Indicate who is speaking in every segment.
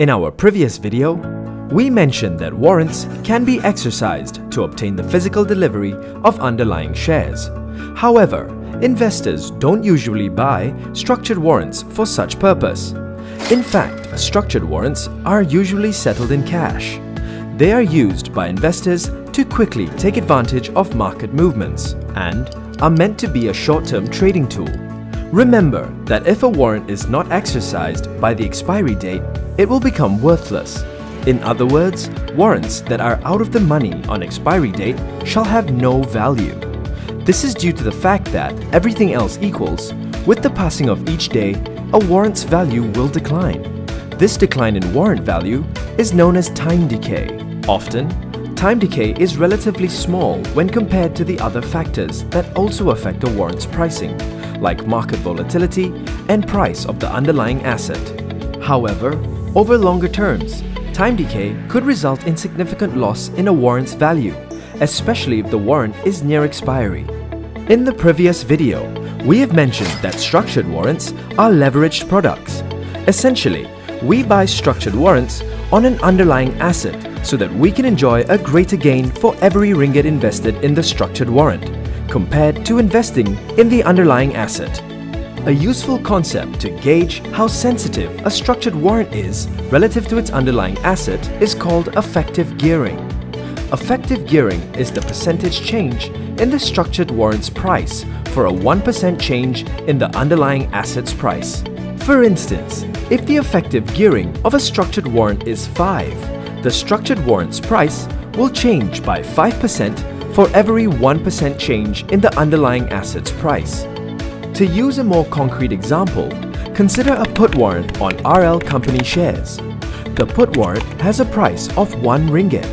Speaker 1: In our previous video, we mentioned that warrants can be exercised to obtain the physical delivery of underlying shares. However, investors don't usually buy structured warrants for such purpose. In fact, structured warrants are usually settled in cash. They are used by investors to quickly take advantage of market movements and are meant to be a short-term trading tool. Remember that if a warrant is not exercised by the expiry date, it will become worthless. In other words, warrants that are out of the money on expiry date shall have no value. This is due to the fact that, everything else equals, with the passing of each day, a warrant's value will decline. This decline in warrant value is known as time decay. Often, time decay is relatively small when compared to the other factors that also affect a warrant's pricing, like market volatility and price of the underlying asset. However, over longer terms, time decay could result in significant loss in a warrant's value, especially if the warrant is near expiry. In the previous video, we have mentioned that structured warrants are leveraged products. Essentially, we buy structured warrants on an underlying asset so that we can enjoy a greater gain for every ringgit invested in the structured warrant, compared to investing in the underlying asset. A useful concept to gauge how sensitive a structured warrant is relative to its underlying asset is called effective gearing. Effective gearing is the percentage change in the structured warrant's price for a 1% change in the underlying asset's price. For instance, if the effective gearing of a structured warrant is 5, the structured warrant's price will change by 5% for every 1% change in the underlying asset's price. To use a more concrete example, consider a put warrant on RL company shares. The put warrant has a price of 1 ringgit,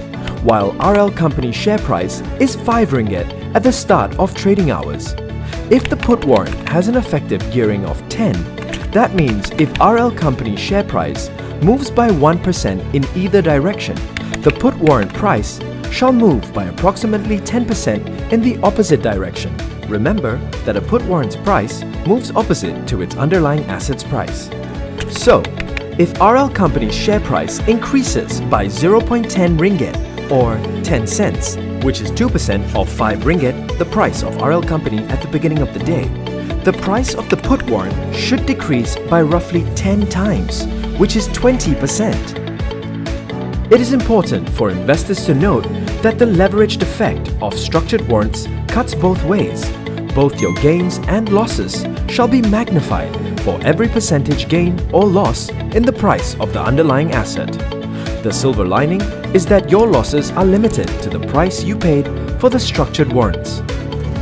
Speaker 1: while RL company share price is 5 ringgit at the start of trading hours. If the put warrant has an effective gearing of 10, that means if RL company share price moves by 1% in either direction, the put warrant price shall move by approximately 10% in the opposite direction. Remember that a put warrant's price moves opposite to its underlying asset's price. So, if RL company's share price increases by 0.10 ringgit or 10 cents, which is 2% of 5 ringgit, the price of RL company at the beginning of the day, the price of the put warrant should decrease by roughly 10 times, which is 20%. It is important for investors to note that the leveraged effect of structured warrants cuts both ways. Both your gains and losses shall be magnified for every percentage gain or loss in the price of the underlying asset. The silver lining is that your losses are limited to the price you paid for the structured warrants.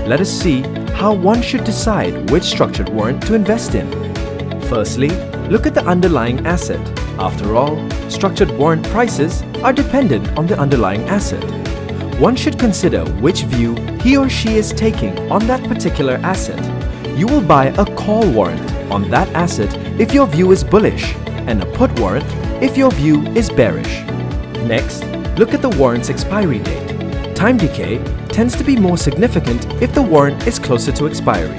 Speaker 1: Let us see how one should decide which structured warrant to invest in. Firstly, look at the underlying asset. After all, structured warrant prices are dependent on the underlying asset. One should consider which view he or she is taking on that particular asset. You will buy a call warrant on that asset if your view is bullish, and a put warrant if your view is bearish. Next, look at the warrant's expiry date. Time decay tends to be more significant if the warrant is closer to expiry.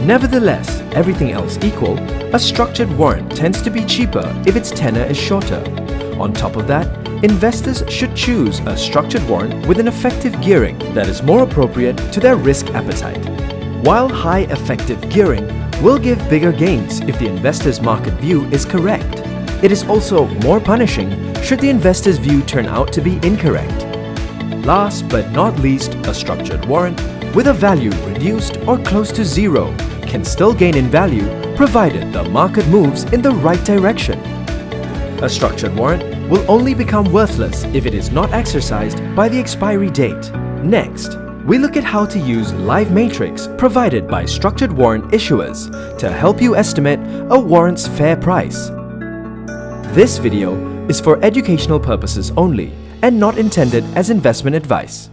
Speaker 1: Nevertheless, everything else equal, a structured warrant tends to be cheaper if its tenor is shorter. On top of that, investors should choose a structured warrant with an effective gearing that is more appropriate to their risk appetite. While high effective gearing will give bigger gains if the investor's market view is correct, it is also more punishing should the investor's view turn out to be incorrect. Last but not least, a structured warrant with a value reduced or close to zero can still gain in value provided the market moves in the right direction. A structured warrant will only become worthless if it is not exercised by the expiry date. Next, we look at how to use live matrix provided by structured warrant issuers to help you estimate a warrant's fair price. This video is for educational purposes only and not intended as investment advice.